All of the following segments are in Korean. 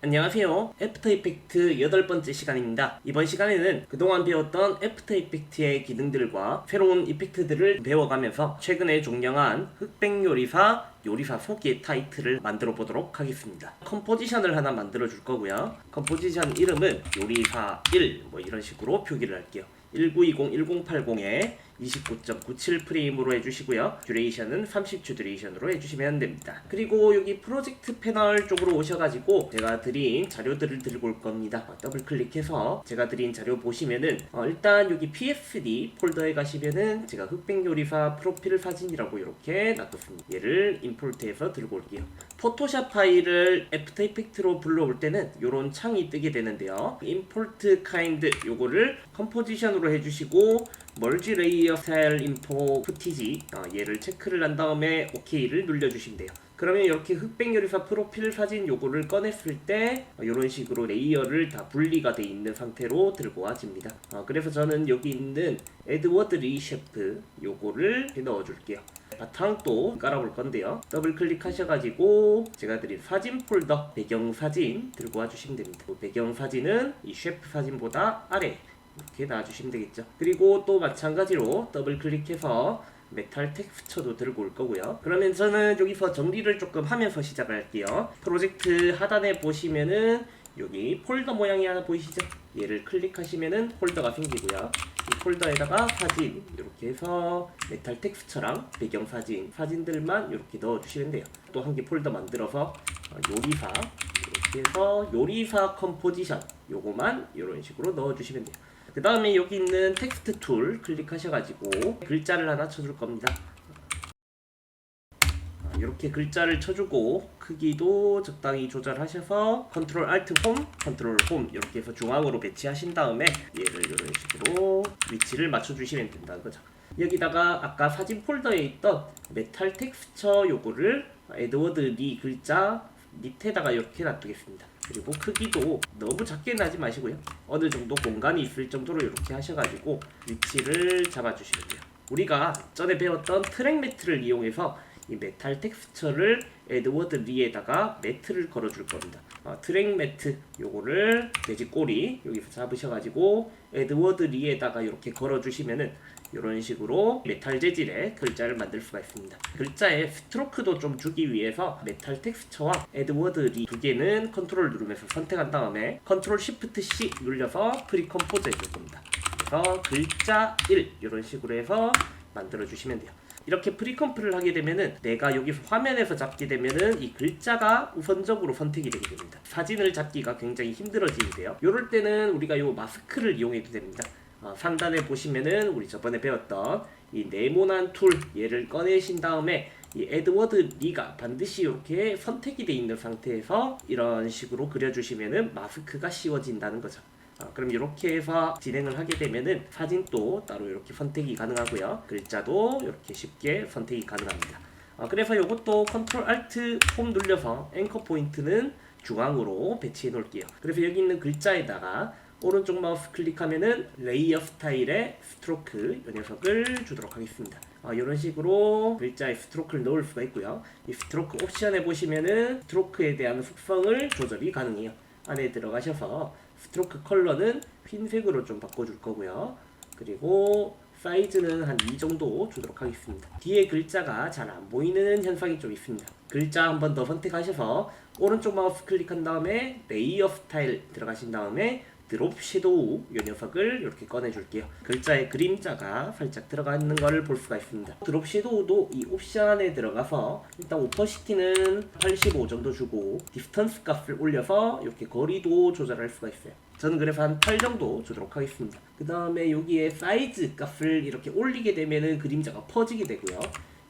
안녕하세요. 애프터 이펙트 8번째 시간입니다. 이번 시간에는 그동안 배웠던 애프터 이펙트의 기능들과 새로운 이펙트들을 배워가면서 최근에 종영한 흑백 요리사 소개 타이틀을 만들어 보도록 하겠습니다. 컴포지션을 하나 만들어 줄 거고요. 컴포지션 이름은 요리사 1 이런 식으로 표기를 할게요. 1920-1080에 29.97 프레임으로 해주시고요. 듀레이션은 30초 듀레이션으로 해주시면 됩니다. 그리고 여기 프로젝트 패널 쪽으로 오셔가지고 제가 드린 자료들을 들고 올 겁니다. 더블 클릭해서 제가 드린 자료 보시면은 일단 여기 PSD 폴더에 가시면은 제가 흑백 요리사 프로필 사진이라고 이렇게 놔뒀습니다. 얘를 임포트해서 들고 올게요. 포토샵 파일을 애프터 이펙트로 불러올 때는 이런 창이 뜨게 되는데요. 임포트 카인드 요거를 컴포지션으로 해주시고 멀지 레이어 스타일 인포 푸티지 얘를 체크를 한 다음에 OK를 눌러주시면 돼요. 그러면 이렇게 흑백 요리사 프로필 사진 요거를 꺼냈을 때 이런 식으로 레이어를 다 분리가 돼 있는 상태로 들고 와집니다. 그래서 저는 여기 있는 에드워드 리 셰프 요거를 넣어줄게요. 바탕도 깔아볼 건데요. 더블 클릭하셔가지고 제가 드린 사진 폴더 배경 사진 들고 와주시면 됩니다. 배경 사진은 이 셰프 사진보다 아래 이렇게 놔주시면 되겠죠. 그리고 또 마찬가지로 더블 클릭해서 메탈 텍스처도 들고 올 거고요. 그러면 저는 여기서 정리를 조금 하면서 시작할게요. 프로젝트 하단에 보시면은 여기 폴더 모양이 하나 보이시죠? 얘를 클릭하시면은 폴더가 생기고요. 이 폴더에다가 사진 이렇게 해서 메탈 텍스처랑 배경 사진들만 이렇게 넣어주시면 돼요. 또 한 개 폴더 만들어서 요리사 이렇게 해서 요리사 컴포지션 요거만 이런 식으로 넣어주시면 돼요. 그 다음에 여기 있는 텍스트 툴 클릭하셔가지고 글자를 하나 쳐줄 겁니다. 이렇게 글자를 쳐주고 크기도 적당히 조절하셔서 컨트롤 알트 홈, 컨트롤 홈 이렇게 해서 중앙으로 배치하신 다음에 얘를 이런 식으로 위치를 맞춰주시면 된다는 거죠. 여기다가 아까 사진 폴더에 있던 메탈 텍스처 요거를 에드워드 리 글자 밑에다가 이렇게 놔두겠습니다. 그리고 크기도 너무 작게 나지 마시고요. 어느 정도 공간이 있을 정도로 이렇게 하셔가지고 위치를 잡아주시면 돼요. 우리가 전에 배웠던 트랙 매트를 이용해서 이 메탈 텍스처를 에드워드 리에다가 매트를 걸어줄 겁니다. 트랙 매트 요거를 돼지 꼬리 여기서 잡으셔가지고 에드워드 리에다가 이렇게 걸어주시면은 이런 식으로 메탈 재질의 글자를 만들 수가 있습니다. 글자에 스트로크도 좀 주기 위해서 메탈 텍스처와 에드워드 리 두 개는 컨트롤 누르면서 선택한 다음에 컨트롤 시프트 C 눌려서 프리컴포즈 해줄 겁니다. 그래서 글자 1 이런 식으로 해서 만들어 주시면 돼요. 이렇게 프리컴프를 하게 되면은 내가 여기 화면에서 잡게 되면은 이 글자가 우선적으로 선택이 되게 됩니다. 사진을 잡기가 굉장히 힘들어지는데요. 이럴 때는 우리가 요 마스크를 이용해도 됩니다. 상단에 보시면은 우리 저번에 배웠던 이 네모난 툴 얘를 꺼내신 다음에 이 에드워드 리가 반드시 이렇게 선택이 되어 있는 상태에서 이런 식으로 그려주시면은 마스크가 씌워진다는 거죠. 그럼 이렇게 해서 진행을 하게 되면은 사진도 따로 이렇게 선택이 가능하고요. 글자도 이렇게 쉽게 선택이 가능합니다. 그래서 이것도 컨트롤 알트 홈 눌려서 앵커 포인트는 중앙으로 배치해 놓을게요. 그래서 여기 있는 글자에다가 오른쪽 마우스 클릭하면은 레이어 스타일의 스트로크 이 녀석을 주도록 하겠습니다. 이런 식으로 글자에 스트로크를 넣을 수가 있고요. 이 스트로크 옵션에 보시면은 스트로크에 대한 속성을 조절이 가능해요. 안에 들어가셔서 스트로크 컬러는 흰색으로 좀 바꿔줄 거고요. 그리고 사이즈는 한 이 정도 주도록 하겠습니다. 뒤에 글자가 잘 안 보이는 현상이 좀 있습니다. 글자 한 번 더 선택하셔서 오른쪽 마우스 클릭한 다음에 레이어 스타일 들어가신 다음에 드롭 섀도우 이 녀석을 이렇게 꺼내줄게요. 글자에 그림자가 살짝 들어가 있는 걸 볼 수가 있습니다. 드롭 섀도우도 이 옵션에 들어가서 일단 오퍼시티는 85 정도 주고 디스턴스 값을 올려서 이렇게 거리도 조절할 수가 있어요. 저는 그래서 한 8 정도 주도록 하겠습니다. 그 다음에 여기에 사이즈 값을 이렇게 올리게 되면은 그림자가 퍼지게 되고요.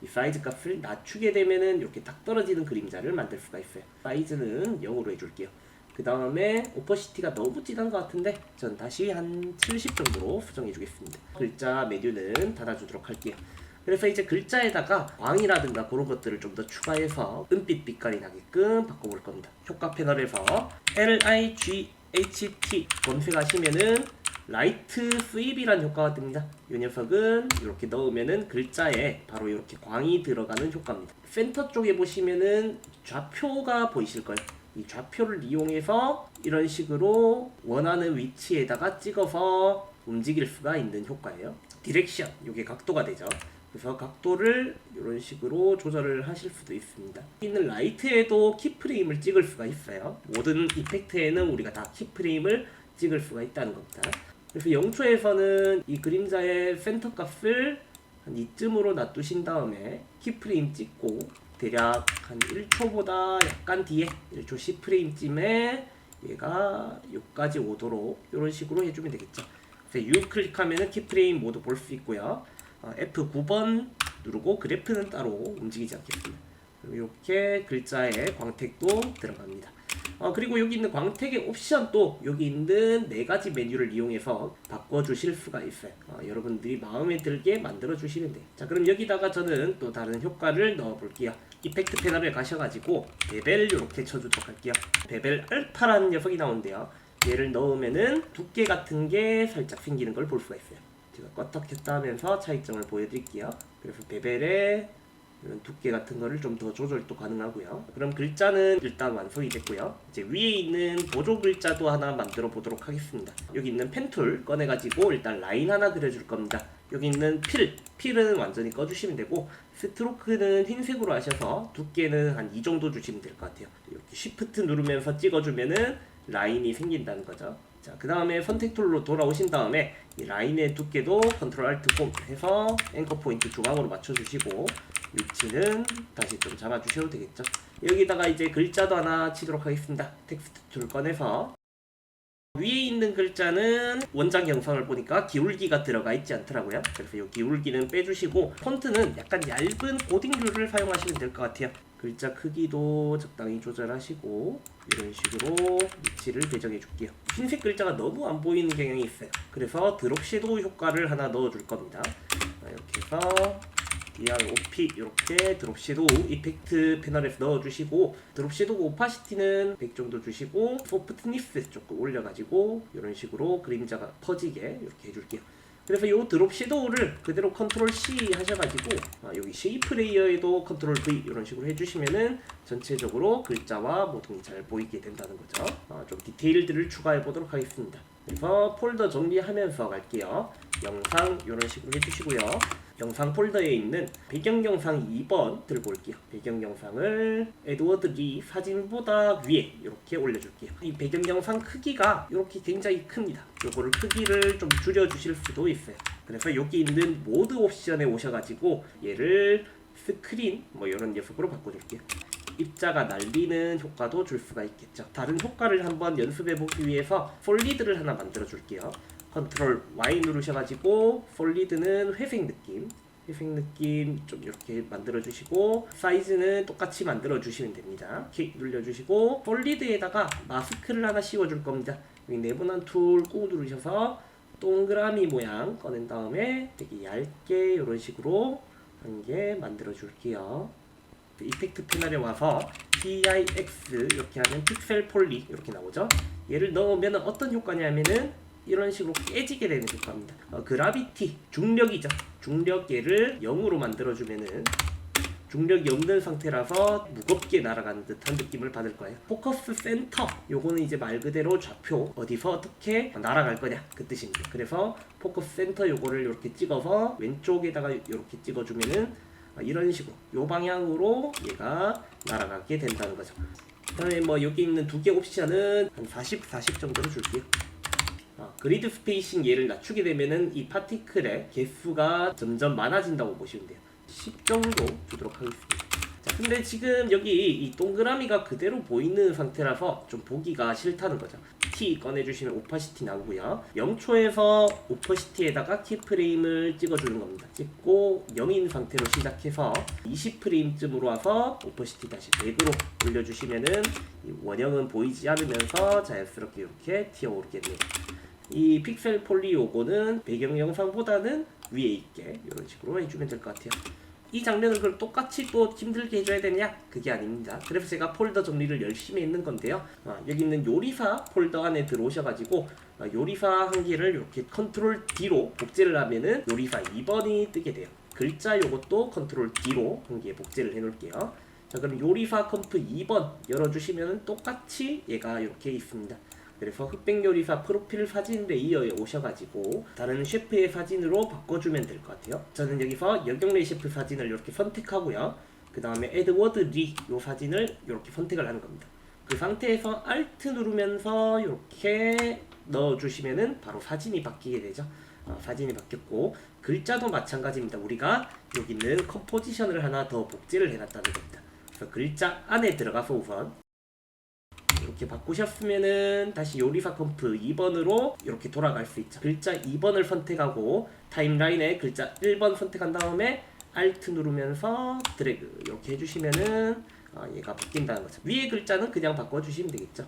이 사이즈 값을 낮추게 되면은 이렇게 딱 떨어지는 그림자를 만들 수가 있어요. 사이즈는 0으로 해줄게요. 그 다음에 오퍼시티가 너무 진한 것 같은데 전 다시 한 70 정도로 수정해 주겠습니다. 글자 메뉴는 닫아주도록 할게요. 그래서 이제 글자에다가 광이라든가 그런 것들을 좀 더 추가해서 은빛 빛깔이 나게끔 바꿔볼 겁니다. 효과 패널에서 LIGHT 검색하시면은 라이트 스윕이라는 효과가 뜹니다. 이 녀석은 이렇게 넣으면은 글자에 바로 이렇게 광이 들어가는 효과입니다. 센터 쪽에 보시면은 좌표가 보이실 거예요. 이 좌표를 이용해서 이런 식으로 원하는 위치에다가 찍어서 움직일 수가 있는 효과예요. 디렉션, 이게 각도가 되죠. 그래서 각도를 이런 식으로 조절을 하실 수도 있습니다. 있는 라이트에도 키프레임을 찍을 수가 있어요. 모든 이펙트에는 우리가 다 키프레임을 찍을 수가 있다는 겁니다. 그래서 0초에서는 이 그림자의 센터 값을 한 이쯤으로 놔두신 다음에 키프레임 찍고 대략 한 1초보다 약간 뒤에 1초 10프레임쯤에 얘가 여기까지 오도록 이런 식으로 해주면 되겠죠. 그래서 U 클릭하면은 키프레임 모두 볼 수 있고요. F9번 누르고 그래프는 따로 움직이지 않겠습니다. 이렇게 글자에 광택도 들어갑니다. 그리고 여기 있는 광택의 옵션도 여기 있는 4가지 메뉴를 이용해서 바꿔주실 수가 있어요. 여러분들이 마음에 들게 만들어 주시면 돼요. 자, 그럼 여기다가 저는 또 다른 효과를 넣어 볼게요. 이펙트 패널에 가셔가지고 베벨 이렇게 쳐주도록 할게요. 베벨 알파라는 녀석이 나오는데요. 얘를 넣으면은 두께 같은 게 살짝 생기는 걸 볼 수가 있어요. 제가 껐다 켰다 하면서 차이점을 보여드릴게요. 그래서 베벨의 이런 두께 같은 거를 좀 더 조절도 가능하고요. 그럼 글자는 일단 완성이 됐고요. 이제 위에 있는 보조 글자도 하나 만들어 보도록 하겠습니다. 여기 있는 펜툴 꺼내가지고 일단 라인 하나 그려줄 겁니다. 여기 있는 필은 완전히 꺼주시면 되고, 스트로크는 흰색으로 하셔서 두께는 한 이 정도 주시면 될 것 같아요. 이렇게 쉬프트 누르면서 찍어주면은 라인이 생긴다는 거죠. 자, 그 다음에 선택 툴로 돌아오신 다음에 이 라인의 두께도 컨트롤 알트 폼 해서 앵커 포인트 중앙으로 맞춰주시고, 위치는 다시 좀 잡아주셔도 되겠죠. 여기다가 이제 글자도 하나 치도록 하겠습니다. 텍스트 툴 꺼내서 위에 있는 글자는 원작 영상을 보니까 기울기가 들어가 있지 않더라고요. 그래서 이 기울기는 빼주시고 폰트는 약간 얇은 고딩률을 사용하시면 될 것 같아요. 글자 크기도 적당히 조절하시고 이런 식으로 위치를 배정해 줄게요. 흰색 글자가 너무 안 보이는 경향이 있어요. 그래서 드롭 섀도우 효과를 하나 넣어 줄 겁니다. 이렇게 해서 DROP 이렇게 드롭 섀도우 이펙트 패널에서 넣어주시고, 드롭 섀도우 오파시티는 100 정도 주시고 소프트니스 조금 올려가지고 이런 식으로 그림자가 퍼지게 이렇게 해줄게요. 그래서 이 드롭 섀도우를 그대로 컨트롤 C 하셔가지고 여기 쉐이프 레이어에도 컨트롤 V 이런 식으로 해주시면은 전체적으로 글자와 모든 게 잘 보이게 된다는 거죠. 좀 디테일들을 추가해 보도록 하겠습니다. 그래서 폴더 정리하면서 갈게요. 영상 이런 식으로 해주시고요. 영상 폴더에 있는 배경영상 2번 들고 올게요. 배경영상을 에드워드 리 사진보다 위에 이렇게 올려줄게요. 이 배경영상 크기가 이렇게 굉장히 큽니다. 요거를 크기를 좀 줄여주실 수도 있어요. 그래서 여기 있는 모드 옵션에 오셔가지고 얘를 스크린 뭐 이런 녀석으로 바꿔줄게요. 입자가 날리는 효과도 줄 수가 있겠죠. 다른 효과를 한번 연습해보기 위해서 솔리드를 하나 만들어 줄게요. 컨트롤 Y 누르셔가지고 솔리드는 회색 느낌 좀 이렇게 만들어 주시고, 사이즈는 똑같이 만들어 주시면 됩니다. 이렇게 눌러주시고 솔리드에다가 마스크를 하나 씌워 줄 겁니다. 여기 네모난 툴 꾹 누르셔서 동그라미 모양 꺼낸 다음에 되게 얇게 이런 식으로 한 개 만들어 줄게요. 이펙트 패널에 와서 PIX 이렇게 하면 픽셀 폴리 이렇게 나오죠. 얘를 넣으면 어떤 효과냐면은 이런 식으로 깨지게 되는 효과입니다. 그라비티, 중력이죠. 중력 얘를 0으로 만들어주면은 중력이 없는 상태라서 무겁게 날아가는 듯한 느낌을 받을 거예요. 포커스 센터, 요거는 이제 말 그대로 좌표, 어디서 어떻게 날아갈 거냐 그 뜻입니다. 그래서 포커스 센터 요거를 이렇게 찍어서 왼쪽에다가 이렇게 찍어주면은 이런 식으로 요 방향으로 얘가 날아가게 된다는 거죠. 그 다음에 뭐 여기 있는 두 개 옵션은 한 40 정도로 줄게요. 그리드 스페이싱 얘를 낮추게 되면은 이 파티클의 개수가 점점 많아진다고 보시면 돼요. 10 정도 주도록 하겠습니다. 자, 근데 지금 여기 이 동그라미가 그대로 보이는 상태라서 좀 보기가 싫다는 거죠. T 꺼내주시면 오파시티 나오고요. 0초에서 오파시티에다가 키프레임을 찍어주는 겁니다. 찍고 0인 상태로 시작해서 20프레임쯤으로 와서 오파시티 다시 100으로 올려주시면은 원형은 보이지 않으면서 자연스럽게 이렇게 튀어오르겠네요. 이 픽셀 폴리 요거는 배경 영상보다는 위에 있게 이런 식으로 해주면 될 것 같아요. 이 장면을 그걸 똑같이 또 힘들게 해줘야 되냐? 그게 아닙니다. 그래서 제가 폴더 정리를 열심히 했는 건데요. 여기 있는 요리사 폴더 안에 들어오셔가지고 요리사 한 개를 이렇게 컨트롤 D로 복제를 하면은 요리사 2번이 뜨게 돼요. 글자 요것도 컨트롤 D로 한 개 복제를 해놓을게요. 자, 그럼 요리사 컴프 2번 열어주시면 똑같이 얘가 이렇게 있습니다. 그래서 흑백요리사 프로필 사진 레이어에 오셔가지고 다른 셰프의 사진으로 바꿔주면 될 것 같아요. 저는 여기서 여경래 셰프 사진을 이렇게 선택하고요. 그 다음에 에드워드 리 요 사진을 이렇게 선택을 하는 겁니다. 그 상태에서 Alt 누르면서 이렇게 넣어주시면은 바로 사진이 바뀌게 되죠. 사진이 바뀌었고, 글자도 마찬가지입니다. 우리가 여기 있는 컴포지션을 하나 더 복제를 해놨다는 겁니다. 그래서 글자 안에 들어가서 우선 이렇게 바꾸셨으면은 다시 요리사 컴프 2번으로 이렇게 돌아갈 수 있죠. 글자 2번을 선택하고 타임라인에 글자 1번 선택한 다음에 Alt 누르면서 드래그 이렇게 해주시면은 얘가 바뀐다는 거죠. 위에 글자는 그냥 바꿔주시면 되겠죠.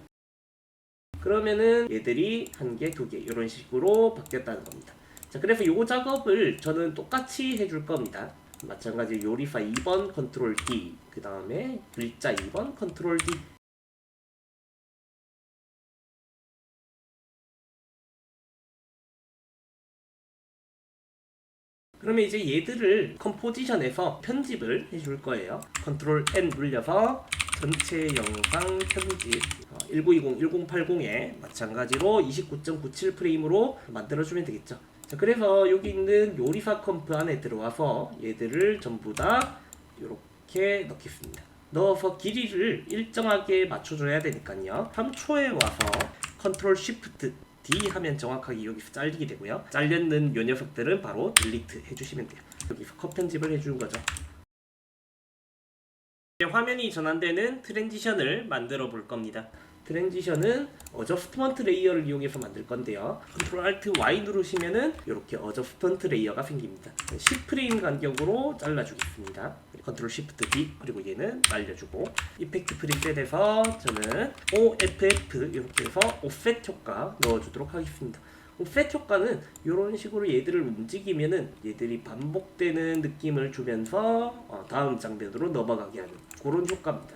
그러면은 얘들이 한 개, 두 개 이런 식으로 바뀌었다는 겁니다. 자, 그래서 요 작업을 저는 똑같이 해줄 겁니다. 마찬가지로 요리사 2번 컨트롤 D, 그 다음에 글자 2번 컨트롤 D. 그러면 이제 얘들을 컴포지션에서 편집을 해줄 거예요. 컨트롤 N 눌려서 전체 영상 편집 1920, 1080에 마찬가지로 29.97 프레임으로 만들어주면 되겠죠. 자, 그래서 여기 있는 요리사 컴프 안에 들어와서 얘들을 전부 다 이렇게 넣겠습니다. 넣어서 길이를 일정하게 맞춰줘야 되니까요. 3초에 와서 컨트롤 쉬프트 D 하면 정확하게 여기서 잘리게 되고요. 잘렸는 요 녀석들은 바로 딜리트 해주시면 돼요. 여기서 컷 편집을 해주는 거죠. 화면이 전환되는 트랜지션을 만들어 볼 겁니다. 트랜지션은 어저스트먼트 레이어를 이용해서 만들 건데요. 컨트롤 Alt Y 누르시면은 이렇게 어저스트먼트 레이어가 생깁니다. 10프레임 간격으로 잘라주겠습니다. 컨트롤 Shift D, 그리고 얘는 날려주고, 이펙트 프리셋에서 저는 OFF 이렇게 해서 오셋 효과 넣어주도록 하겠습니다. 오셋 효과는 이런 식으로 얘들을 움직이면은 얘들이 반복되는 느낌을 주면서 다음 장면으로 넘어가게 하는 그런 효과입니다.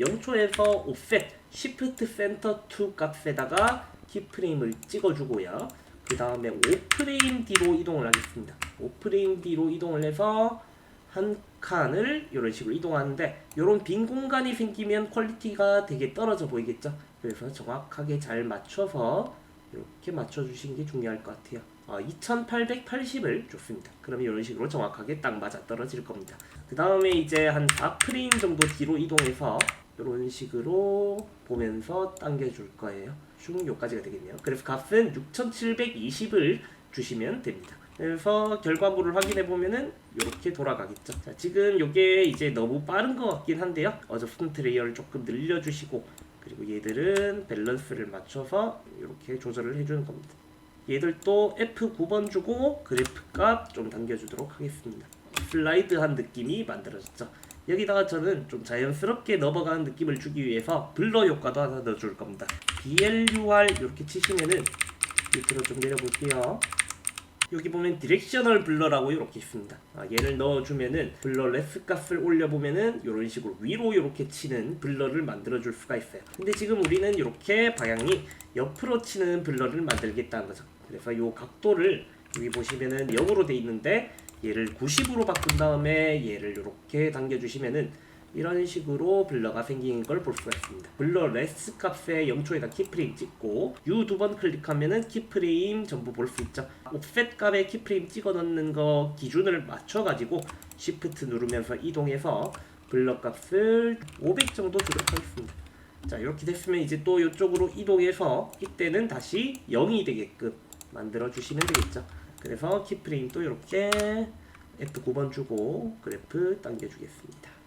0초에서 오셋 Shift Center to 값에다가 키프레임을 찍어주고요. 그 다음에 5프레임 뒤로 이동을 하겠습니다. 5프레임 뒤로 이동을 해서 한 칸을 이런 식으로 이동하는데, 이런 빈 공간이 생기면 퀄리티가 되게 떨어져 보이겠죠. 그래서 정확하게 잘 맞춰서 이렇게 맞춰주시는 게 중요할 것 같아요. 2880을 줬습니다. 그러면 이런 식으로 정확하게 딱 맞아 떨어질 겁니다. 그 다음에 이제 한 4프레임 정도 뒤로 이동해서 이런 식으로 보면서 당겨줄 거예요. 쭉 여기까지가 되겠네요. 그래서 값은 6720을 주시면 됩니다. 그래서 결과물을 확인해 보면은 이렇게 돌아가겠죠. 자, 지금 이게 이제 너무 빠른 것 같긴 한데요. 어저스트먼트 레이어를 조금 늘려주시고, 그리고 얘들은 밸런스를 맞춰서 이렇게 조절을 해주는 겁니다. 얘들도 F9번 주고 그래프 값 좀 당겨주도록 하겠습니다. 슬라이드한 느낌이 만들어졌죠. 여기다가 저는 좀 자연스럽게 넘어가는 느낌을 주기 위해서 블러 효과도 하나 넣어줄 겁니다. BLUR 이렇게 치시면은 밑으로 좀 내려볼게요. 여기 보면 디렉셔널 블러라고 이렇게 있습니다. 얘를 넣어주면은 블러 레스 값을 올려보면은 이런 식으로 위로 이렇게 치는 블러를 만들어줄 수가 있어요. 근데 지금 우리는 이렇게 방향이 옆으로 치는 블러를 만들겠다는 거죠. 그래서 이 각도를 여기 보시면은 0으로 돼 있는데 얘를 90으로 바꾼 다음에 얘를 이렇게 당겨주시면은 이런 식으로 블러가 생기는 걸 볼 수가 있습니다. 블러 레스 값에 0초에다 키프레임 찍고 U 2번 클릭하면은 키프레임 전부 볼 수 있죠. 옵셋 값에 키프레임 찍어 넣는 거 기준을 맞춰가지고 Shift 누르면서 이동해서 블러 값을 500 정도 주도록 하겠습니다. 자, 이렇게 됐으면 이제 또 이쪽으로 이동해서 이때는 다시 0이 되게끔 만들어 주시면 되겠죠. 그래서 키프레임도 이렇게 F9번 주고 그래프 당겨주겠습니다.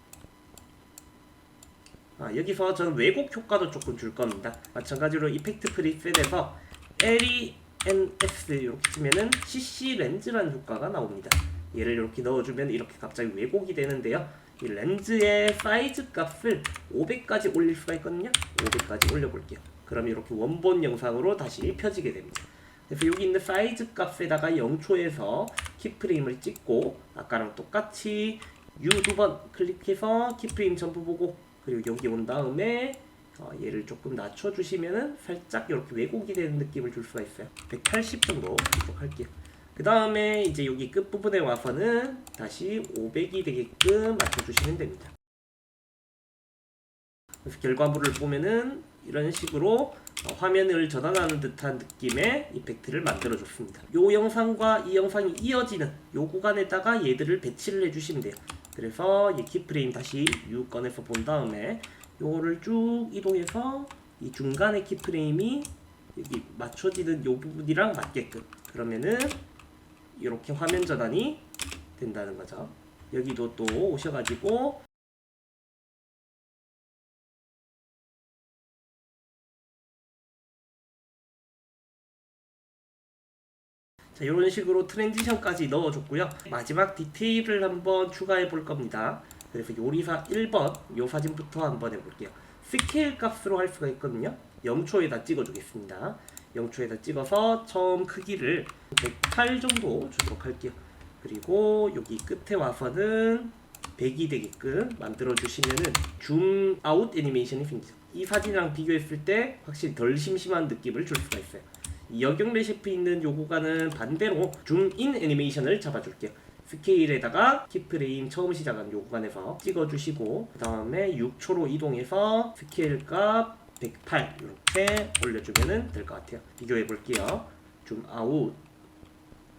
여기서 저는 왜곡 효과도 조금 줄 겁니다. 마찬가지로 이펙트 프리셋에서 LENS 이렇게 치면은 CC 렌즈라는 효과가 나옵니다. 얘를 이렇게 넣어주면 이렇게 갑자기 왜곡이 되는데요. 이 렌즈의 사이즈 값을 500까지 올릴 수가 있거든요. 500까지 올려볼게요. 그럼 이렇게 원본 영상으로 다시 펴지게 됩니다. 그래서 여기 있는 사이즈 값에다가 0초에서 키프레임을 찍고 아까랑 똑같이 U 2번 클릭해서 키프레임 전부 보고, 그리고 여기 온 다음에 얘를 조금 낮춰주시면은 살짝 이렇게 왜곡이 되는 느낌을 줄 수가 있어요. 180 정도 할게요. 그 다음에 이제 여기 끝부분에 와서는 다시 500이 되게끔 맞춰주시면 됩니다. 그래서 결과물을 보면은 이런 식으로 화면을 전환하는 듯한 느낌의 이펙트를 만들어 줬습니다. 요 영상과 이 영상이 이어지는 요 구간에다가 얘들을 배치를 해주시면 돼요. 그래서 이 키프레임 다시 U 꺼내서 본 다음에 요거를 쭉 이동해서 이 중간에 키프레임이 여기 맞춰지는 요 부분이랑 맞게끔, 그러면은 이렇게 화면 전환이 된다는 거죠. 여기도 또 오셔가지고 자, 이런 식으로 트랜지션까지 넣어줬고요. 마지막 디테일을 한번 추가해 볼 겁니다. 그래서 요리사 1번 요 사진부터 한번 해볼게요. 스케일 값으로 할 수가 있거든요. 0초에다 찍어주겠습니다. 0초에다 찍어서 처음 크기를 108 정도 주도록 할게요. 그리고 여기 끝에 와서는 100이 되게끔 만들어 주시면은 줌 아웃 애니메이션이 생기죠. 이 사진이랑 비교했을 때 확실히 덜 심심한 느낌을 줄 수가 있어요. 이 역경 레시피 있는 요 구간은 반대로 줌인 애니메이션을 잡아줄게요. 스케일에다가 키프레임 처음 시작한 요 구간에서 찍어주시고, 그 다음에 6초로 이동해서 스케일 값 108 이렇게 올려주면 될 것 같아요. 비교해 볼게요. 줌 아웃,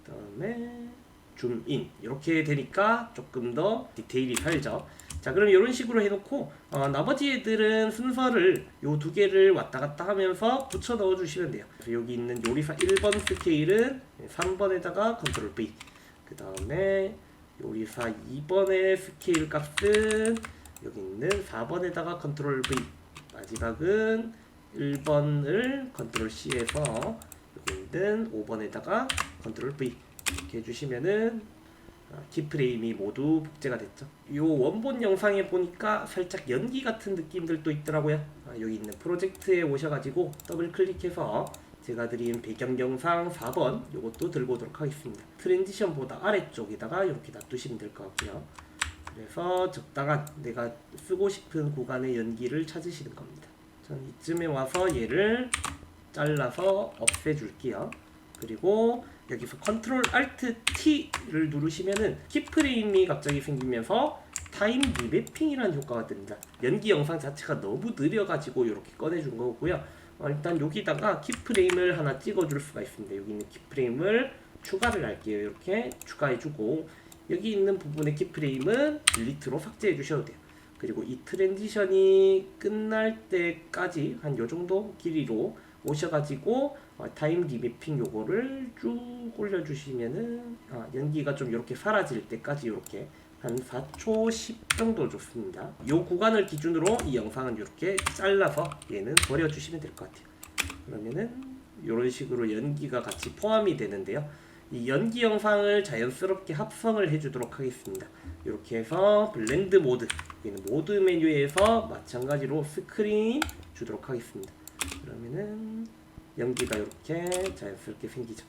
그 다음에 줌 인, 이렇게 되니까 조금 더 디테일이 살죠. 자, 그럼 이런 식으로 해놓고 나머지 애들은 순서를 요 두 개를 왔다 갔다 하면서 붙여 넣어 주시면 돼요. 그래서 여기 있는 요리사 1번 스케일은 3번에다가 컨트롤 V, 그 다음에 요리사 2번의 스케일 값은 여기 있는 4번에다가 컨트롤 V, 마지막은 1번을 컨트롤 C에서 여기 있는 5번에다가 컨트롤 V 이렇게 해주시면은 키프레임이 모두 복제가 됐죠. 요 원본 영상에 보니까 살짝 연기 같은 느낌들도 있더라고요. 여기 있는 프로젝트에 오셔가지고 더블 클릭해서 제가 드린 배경 영상 4번 요것도 들고 오도록 하겠습니다. 트랜지션보다 아래쪽에다가 이렇게 놔두시면 될 것 같고요. 그래서 적당한 내가 쓰고 싶은 구간의 연기를 찾으시는 겁니다. 저는 이쯤에 와서 얘를 잘라서 없애줄게요. 그리고 여기서 컨트롤 알트 T를 누르시면은 키프레임이 갑자기 생기면서 타임 리매핑이라는 효과가 듭니다. 연기 영상 자체가 너무 느려가지고 이렇게 꺼내준 거고요. 일단 여기다가 키프레임을 하나 찍어줄 수가 있습니다. 여기 있는 키프레임을 추가를 할게요. 이렇게 추가해주고, 여기 있는 부분의 키프레임은 딜리트로 삭제해 주셔도 돼요. 그리고 이 트랜지션이 끝날 때까지 한 요정도 길이로 오셔가지고 타임 리매핑 요거를 쭉 올려주시면은 연기가 좀 이렇게 사라질 때까지 이렇게 한 4초 10 정도 좋습니다. 요 구간을 기준으로 이 영상은 이렇게 잘라서 얘는 버려주시면 될 것 같아요. 그러면은 이런 식으로 연기가 같이 포함이 되는데요. 이 연기 영상을 자연스럽게 합성을 해주도록 하겠습니다. 이렇게 해서 블렌드 모드, 여기는 모드 메뉴에서 마찬가지로 스크린 주도록 하겠습니다. 그러면은 연기가 이렇게 자연스럽게 생기죠.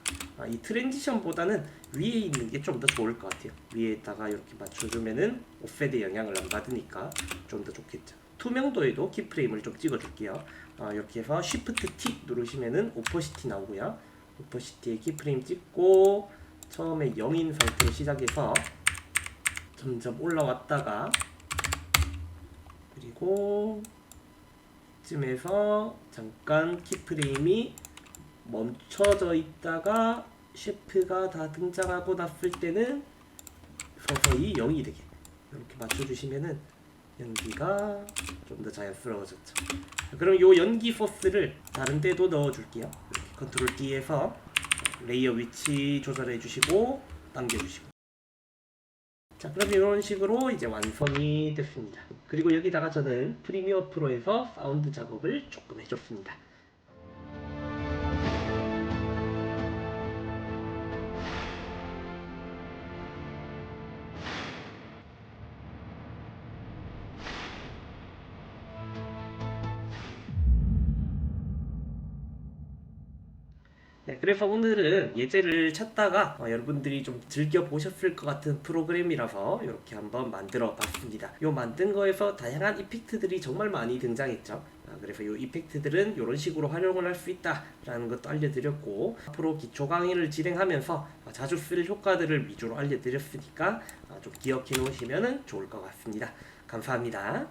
이 트랜지션보다는 위에 있는 게 좀 더 좋을 것 같아요. 위에다가 이렇게 맞춰주면은 오페드 영향을 안 받으니까 좀 더 좋겠죠. 투명도에도 키프레임을 좀 찍어줄게요. 이렇게 해서 Shift T 누르시면은 오퍼시티 나오고요. 오퍼시티에 키프레임 찍고 처음에 0인 상태로 시작해서 점점 올라왔다가, 그리고 쯤에서 잠깐 키프레임이 멈춰져 있다가 셰프가 다 등장하고 났을 때는 서서히 0이 되게 이렇게 맞춰주시면은 연기가 좀 더 자연스러워졌죠. 그럼 요 연기 소스를 다른 데도 넣어줄게요. 이렇게 컨트롤 D에서 레이어 위치 조절해 주시고 당겨주시고, 자, 그럼 이런 식으로 이제 완성이 됐습니다. 그리고 여기다가 저는 프리미어 프로에서 사운드 작업을 조금 해줬습니다. 네, 그래서 오늘은 예제를 찾다가 여러분들이 좀 즐겨보셨을 것 같은 프로그램이라서 이렇게 한번 만들어 봤습니다. 요 만든 거에서 다양한 이펙트들이 정말 많이 등장했죠. 그래서 요 이펙트들은 이런 식으로 활용을 할 수 있다 라는 것도 알려드렸고, 앞으로 기초 강의를 진행하면서 자주 쓸 효과들을 위주로 알려드렸으니까 좀 기억해 놓으시면 좋을 것 같습니다. 감사합니다.